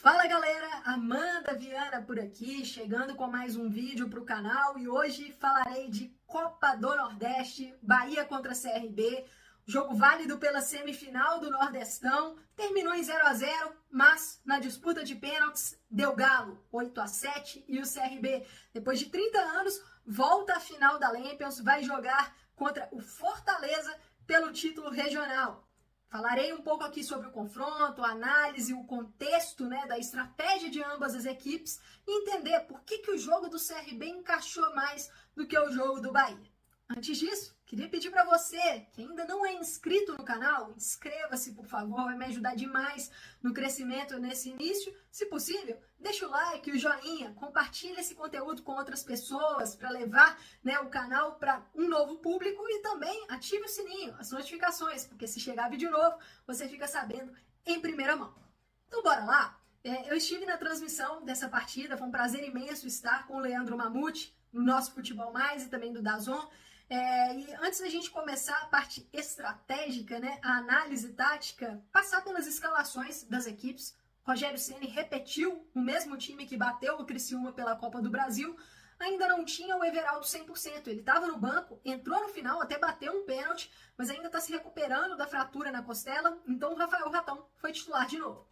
Fala galera, Amanda Viana por aqui, chegando com mais um vídeo para o canal e hoje falarei de Copa do Nordeste, Bahia contra CRB, jogo válido pela semifinal do Nordestão, terminou em 0-0, mas na disputa de pênaltis deu galo, 8-7 e o CRB, depois de 30 anos, volta à final da Champions, vai jogar contra o Fortaleza pelo título regional. Falarei um pouco aqui sobre o confronto, a análise, o contexto, da estratégia de ambas as equipes e entender por que o jogo do CRB encaixou mais do que o jogo do Bahia. Antes disso, queria pedir para você que ainda não é inscrito no canal, inscreva-se por favor, vai me ajudar demais no crescimento nesse início. Se possível, deixa o like, o joinha, compartilha esse conteúdo com outras pessoas para levar o canal para um novo público e também ative o sininho, as notificações, porque se chegar vídeo novo, você fica sabendo em primeira mão. Então bora lá? Eu estive na transmissão dessa partida, foi um prazer imenso estar com o Leandro Mamute, no nosso Futebol Mais e também do DAZN. E antes da gente começar a parte estratégica, a análise tática, passar pelas escalações das equipes. Rogério Ceni repetiu o mesmo time que bateu o Criciúma pela Copa do Brasil, ainda não tinha o Everaldo 100%, ele estava no banco, entrou no final, até bateu um pênalti, mas ainda está se recuperando da fratura na costela, então o Rafael Ratão foi titular de novo.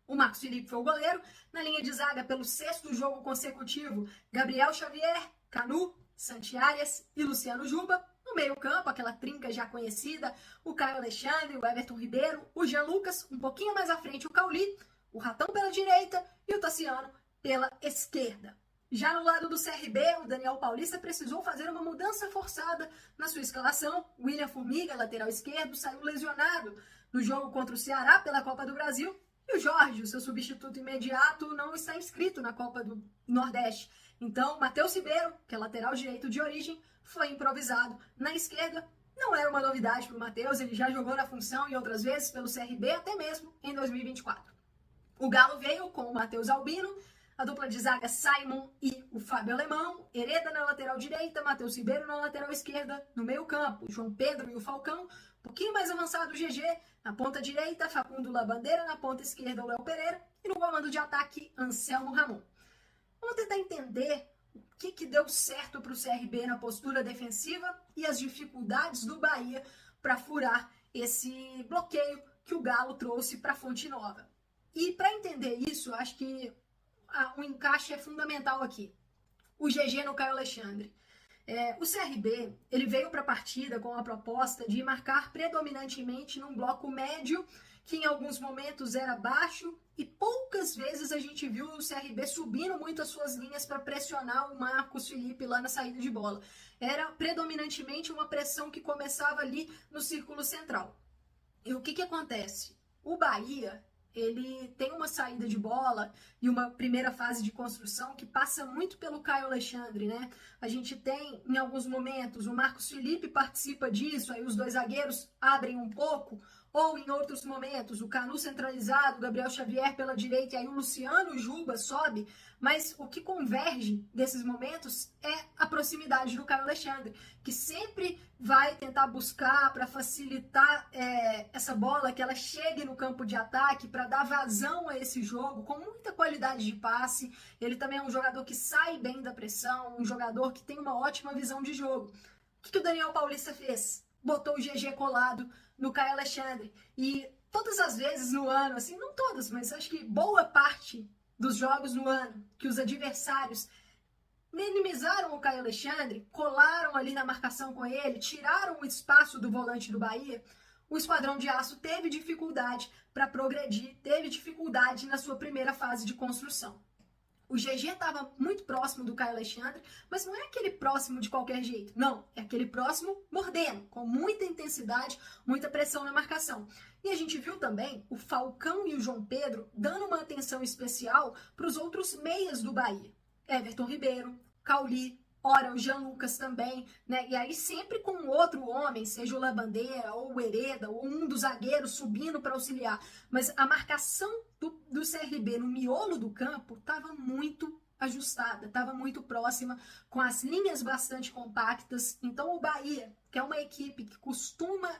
O Marcos Felipe foi o goleiro, na linha de zaga pelo 6º jogo consecutivo, Gabriel Xavier, Canu, Santi Arias e Luciano Juba. No meio campo, aquela trinca já conhecida, o Caio Alexandre, o Everton Ribeiro, o Jean Lucas, um pouquinho mais à frente o Cauli, o Ratão pela direita e o Tassiano pela esquerda. Já no lado do CRB, o Daniel Paulista precisou fazer uma mudança forçada na sua escalação. William Formiga, lateral esquerdo, saiu lesionado no jogo contra o Ceará pela Copa do Brasil. E o Jorge, o seu substituto imediato, não está inscrito na Copa do Nordeste. Então, Matheus Ribeiro, que é lateral direito de origem, foi improvisado na esquerda. Não era uma novidade para o Matheus, ele já jogou na função em outras vezes pelo CRB, até mesmo em 2024. O Galo veio com o Matheus Albino, a dupla de zaga Simon e o Fábio Alemão, Hereda na lateral direita, Matheus Ribeiro na lateral esquerda, no meio campo, João Pedro e o Falcão, um pouquinho mais avançado o GG, na ponta direita, Facundo Labandeira, na ponta esquerda o Léo Pereira e no comando de ataque Anselmo Ramon. Vamos tentar entender o que deu certo para o CRB na postura defensiva e as dificuldades do Bahia para furar esse bloqueio que o Galo trouxe para a Fonte Nova. E para entender isso, eu acho que um encaixe é fundamental aqui. O GG no Caio Alexandre. O CRB ele veio para a partida com a proposta de marcar predominantemente num bloco médio, que em alguns momentos era baixo, e poucas vezes a gente viu o CRB subindo muito as suas linhas para pressionar o Marcos Felipe lá na saída de bola. Era predominantemente uma pressão que começava ali no círculo central. E o que acontece? O Bahia ele tem uma saída de bola e uma primeira fase de construção que passa muito pelo Caio Alexandre, A gente tem, em alguns momentos, o Marcos Felipe participa disso, aí os dois zagueiros abrem um pouco, ou em outros momentos, o Canu centralizado, o Gabriel Xavier pela direita, e aí o Luciano Juba sobe, mas o que converge desses momentos é a proximidade do Caio Alexandre, que sempre vai tentar buscar para facilitar essa bola, que ela chegue no campo de ataque, para dar vazão a esse jogo, com muita qualidade de passe. Ele também é um jogador que sai bem da pressão, um jogador que tem uma ótima visão de jogo. O que o Daniel Paulista fez? Botou o GG colado no Caio Alexandre. E todas as vezes no ano, assim, não todas, mas acho que boa parte dos jogos no ano que os adversários minimizaram o Caio Alexandre, colaram ali na marcação com ele, tiraram o espaço do volante do Bahia, o Esquadrão de Aço teve dificuldade para progredir, teve dificuldade na sua primeira fase de construção. O GG estava muito próximo do Caio Alexandre, mas não é aquele próximo de qualquer jeito, não, é aquele próximo mordendo, com muita intensidade, muita pressão na marcação. E a gente viu também o Falcão e o João Pedro dando uma atenção especial para os outros meias do Bahia. Everton Ribeiro, Cauli, ora o Jean Lucas também, E aí sempre com outro homem, seja o Labandeira ou o Hereda ou um dos zagueiros subindo para auxiliar. Mas a marcação do CRB no miolo do campo estava muito ajustada, estava muito próxima, com as linhas bastante compactas. Então o Bahia, que é uma equipe que costuma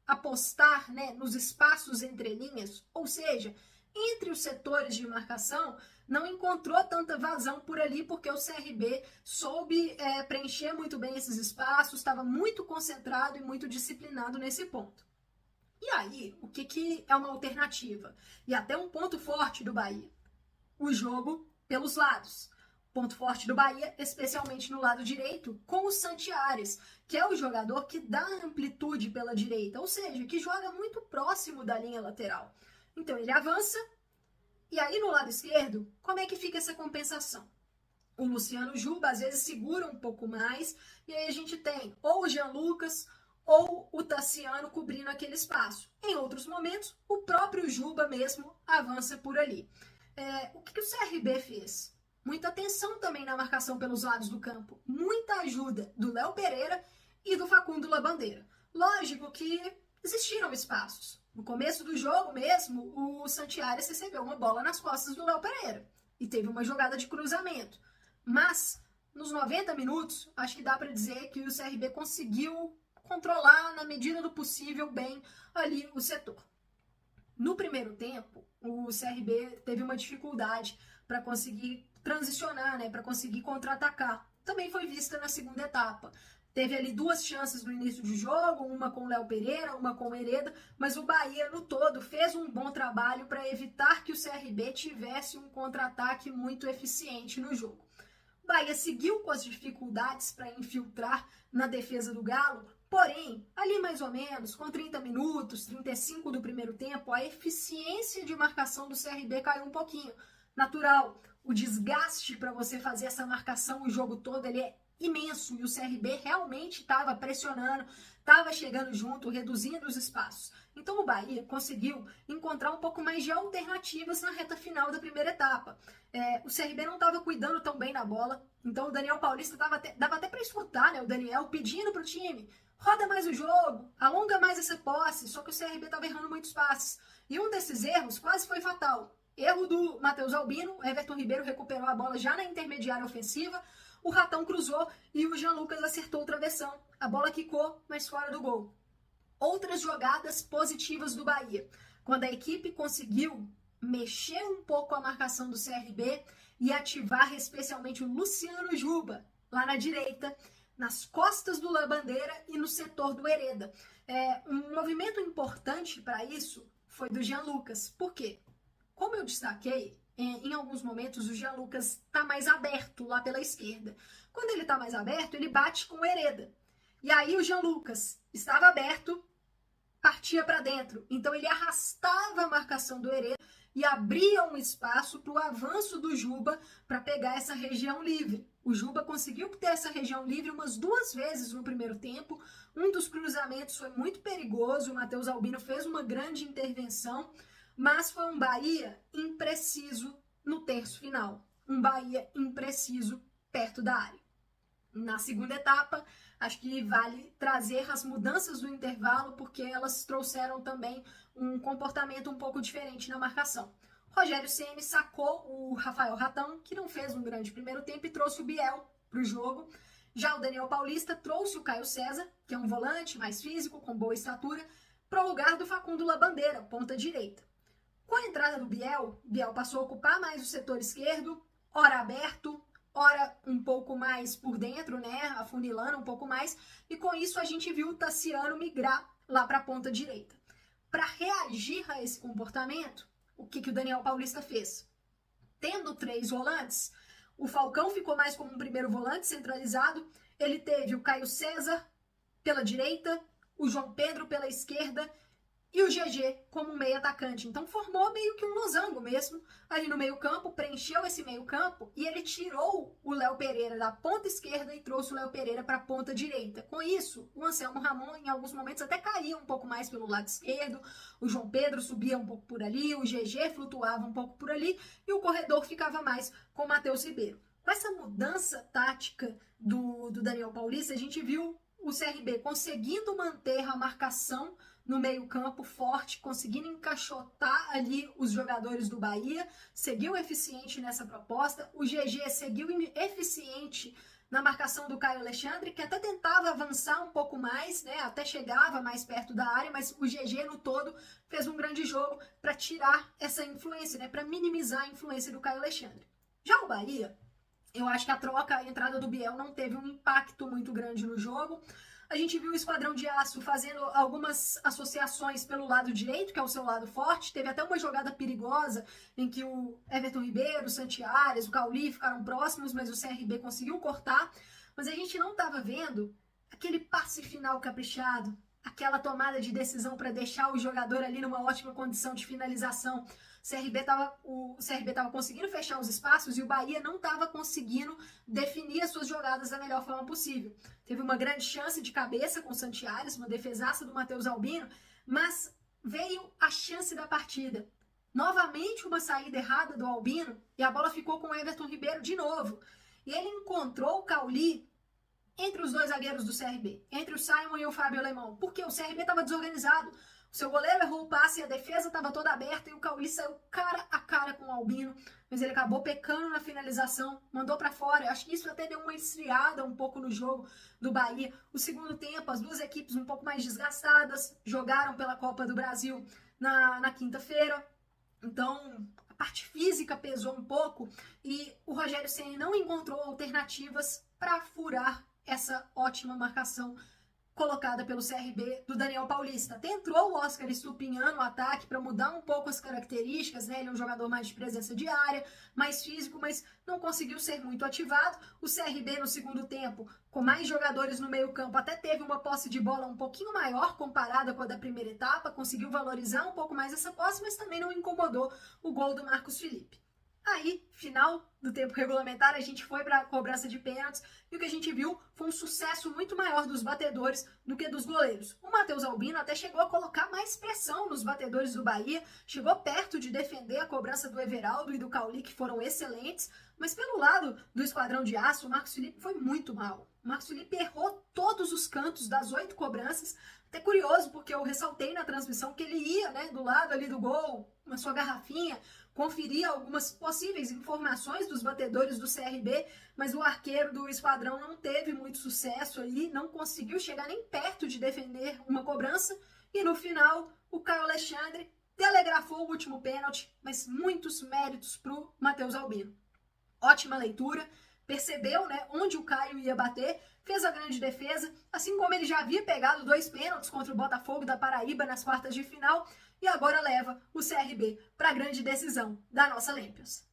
apostar nos espaços entre linhas, ou seja, entre os setores de marcação, não encontrou tanta vazão por ali, porque o CRB soube preencher muito bem esses espaços, estava muito concentrado e muito disciplinado nesse ponto. E aí, o que é uma alternativa? E até um ponto forte do Bahia: o jogo pelos lados. Ponto forte do Bahia, especialmente no lado direito, com o Santi Ares, que é o jogador que dá amplitude pela direita, ou seja, que joga muito próximo da linha lateral. Então ele avança, e aí no lado esquerdo, como é que fica essa compensação? O Luciano Juba às vezes segura um pouco mais, e aí a gente tem ou o Jean Lucas ou o Tassiano cobrindo aquele espaço. Em outros momentos, o próprio Juba mesmo avança por ali. O que o CRB fez? Muita atenção também na marcação pelos lados do campo. Muita ajuda do Léo Pereira e do Facundo Labandeira. Lógico que existiram espaços. No começo do jogo mesmo, o Santi Ares recebeu uma bola nas costas do Léo Pereira e teve uma jogada de cruzamento. Mas, nos 90 minutos, acho que dá para dizer que o CRB conseguiu controlar, na medida do possível, bem ali o setor. No primeiro tempo, o CRB teve uma dificuldade para conseguir transicionar, né, para conseguir contra-atacar. Também foi vista na segunda etapa. Teve ali duas chances no início do jogo, uma com o Léo Pereira, uma com o Hereda, mas o Bahia, no todo, fez um bom trabalho para evitar que o CRB tivesse um contra-ataque muito eficiente no jogo. O Bahia seguiu com as dificuldades para infiltrar na defesa do Galo, porém, ali mais ou menos, com 30 minutos, 35 do primeiro tempo, a eficiência de marcação do CRB caiu um pouquinho. Natural, o desgaste para você fazer essa marcação o jogo todo, ele é imenso, e o CRB realmente estava pressionando, estava chegando junto, reduzindo os espaços. Então o Bahia conseguiu encontrar um pouco mais de alternativas na reta final da primeira etapa. O CRB não estava cuidando tão bem da bola, então o Daniel Paulista dava até para escutar, né, o Daniel pedindo para o time: roda mais o jogo, alonga mais essa posse, só que o CRB estava errando muitos passes. E um desses erros quase foi fatal. Erro do Matheus Albino, o Everton Ribeiro recuperou a bola já na intermediária ofensiva, o Ratão cruzou e o Jean Lucas acertou o travessão. A bola quicou, mas fora do gol. Outras jogadas positivas do Bahia, quando a equipe conseguiu mexer um pouco a marcação do CRB e ativar especialmente o Luciano Juba, lá na direita, nas costas do Labandeira e no setor do Hereda. Um movimento importante para isso foi do Jean Lucas. Por quê? Como eu destaquei, em alguns momentos o Jean Lucas está mais aberto lá pela esquerda. Quando ele está mais aberto, ele bate com o Hereda. E aí o Jean Lucas estava aberto, partia para dentro. Então ele arrastava a marcação do Hereda e abria um espaço para o avanço do Juba para pegar essa região livre. O Juba conseguiu ter essa região livre umas 2 vezes no primeiro tempo. Um dos cruzamentos foi muito perigoso, o Matheus Albino fez uma grande intervenção, mas foi um Bahia impreciso no terço final. Um Bahia impreciso perto da área. Na segunda etapa, acho que vale trazer as mudanças do intervalo, porque elas trouxeram também um comportamento um pouco diferente na marcação. Rogério Ceni sacou o Rafael Ratão, que não fez um grande primeiro tempo, e trouxe o Biel para o jogo. Já o Daniel Paulista trouxe o Caio César, que é um volante mais físico, com boa estatura, para o lugar do Facundo Labandeira, ponta direita. Com a entrada do Biel passou a ocupar mais o setor esquerdo, ora aberto, ora um pouco mais por dentro, né, afunilando um pouco mais, e com isso a gente viu o Tassiano migrar lá para a ponta direita. Para reagir a esse comportamento, o que o Daniel Paulista fez? Tendo 3 volantes, o Falcão ficou mais como um primeiro volante centralizado, ele teve o Caio César pela direita, o João Pedro pela esquerda e o GG como um meio atacante. Então formou meio que um losango mesmo ali no meio campo, preencheu esse meio campo e ele tirou o Léo Pereira da ponta esquerda e trouxe o Léo Pereira para a ponta direita. Com isso, o Anselmo Ramon em alguns momentos até caía um pouco mais pelo lado esquerdo, o João Pedro subia um pouco por ali, o GG flutuava um pouco por ali e o corredor ficava mais com o Matheus Ribeiro. Com essa mudança tática do Daniel Paulista, a gente viu o CRB conseguindo manter a marcação no meio-campo forte, conseguindo encaixotar ali os jogadores do Bahia, seguiu eficiente nessa proposta, o GG seguiu eficiente na marcação do Caio Alexandre, que até tentava avançar um pouco mais, né? Até chegava mais perto da área, mas o GG no todo fez um grande jogo para tirar essa influência, né? Para minimizar a influência do Caio Alexandre. Já o Bahia, eu acho que a entrada do Biel não teve um impacto muito grande no jogo. A gente viu o Esquadrão de Aço fazendo algumas associações pelo lado direito, que é o seu lado forte. Teve até uma jogada perigosa em que o Everton Ribeiro, o Santi Arias, o Cauli ficaram próximos, mas o CRB conseguiu cortar. Mas a gente não estava vendo aquele passe final caprichado, aquela tomada de decisão para deixar o jogador ali numa ótima condição de finalização. O CRB estava conseguindo fechar os espaços e o Bahia não estava conseguindo definir as suas jogadas da melhor forma possível. Teve uma grande chance de cabeça com o Santi Arias, uma defesaça do Matheus Albino, mas veio a chance da partida. Novamente uma saída errada do Albino e a bola ficou com o Everton Ribeiro de novo. E ele encontrou o Cauli entre os dois zagueiros do CRB, entre o Simon e o Fábio Alemão, porque o CRB estava desorganizado. O seu goleiro errou o passe e a defesa estava toda aberta e o Cauli saiu cara a cara com o Albino, mas ele acabou pecando na finalização, mandou para fora. Eu acho que isso até deu uma esfriada um pouco no jogo do Bahia. O segundo tempo, as duas equipes um pouco mais desgastadas, jogaram pela Copa do Brasil na quinta-feira, então a parte física pesou um pouco e o Rogério Ceni não encontrou alternativas para furar essa ótima marcação colocada pelo CRB do Daniel Paulista. Até entrou o Oscar Estupinhan no ataque para mudar um pouco as características, né? Ele é um jogador mais de presença de área, mais físico, mas não conseguiu ser muito ativado. O CRB no segundo tempo, com mais jogadores no meio campo, até teve uma posse de bola um pouquinho maior comparada com a da primeira etapa, conseguiu valorizar um pouco mais essa posse, mas também não incomodou o gol do Marcos Felipe. Aí, final do tempo regulamentar, a gente foi para a cobrança de pênaltis e o que a gente viu foi um sucesso muito maior dos batedores do que dos goleiros. O Matheus Albino até chegou a colocar mais pressão nos batedores do Bahia, chegou perto de defender a cobrança do Everaldo e do Cauli, que foram excelentes, mas pelo lado do Esquadrão de Aço, o Marcos Felipe foi muito mal. O Marcos Felipe errou todos os cantos das 8 cobranças. Até curioso, porque eu ressaltei na transmissão que ele ia, né, do lado ali do gol, uma sua garrafinha, conferir algumas possíveis informações dos batedores do CRB, mas o arqueiro do Esquadrão não teve muito sucesso ali, não conseguiu chegar nem perto de defender uma cobrança, e no final o Caio Alexandre telegrafou o último pênalti, mas muitos méritos para o Matheus Albino. Ótima leitura, percebeu, né, onde o Caio ia bater, fez a grande defesa, assim como ele já havia pegado 2 pênaltis contra o Botafogo da Paraíba nas quartas de final, e agora leva o CRB para a grande decisão da nossa Lampions.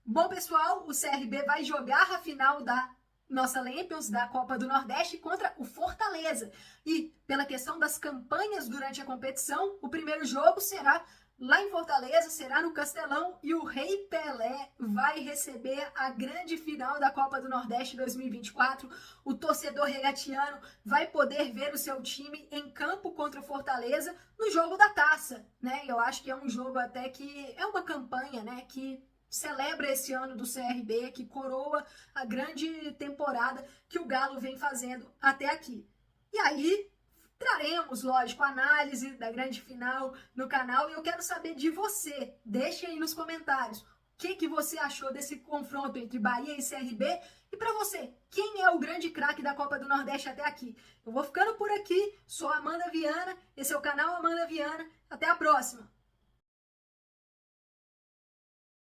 Bom, pessoal, o CRB vai jogar a final da nossa Lampions, da Copa do Nordeste, contra o Fortaleza. E, pela questão das campanhas durante a competição, o primeiro jogo será lá em Fortaleza, será no Castelão, e o Rei Pelé vai receber a grande final da Copa do Nordeste 2024. O torcedor regatiano vai poder ver o seu time em campo contra o Fortaleza no jogo da taça, né? Eu acho que é um jogo até que é uma campanha, né, que celebra esse ano do CRB, que coroa a grande temporada que o Galo vem fazendo até aqui. E aí traremos, lógico, análise da grande final no canal e eu quero saber de você. Deixe aí nos comentários o que você achou desse confronto entre Bahia e CRB e para você, quem é o grande craque da Copa do Nordeste até aqui? Eu vou ficando por aqui, sou Amanda Viana, esse é o canal Amanda Viana, até a próxima!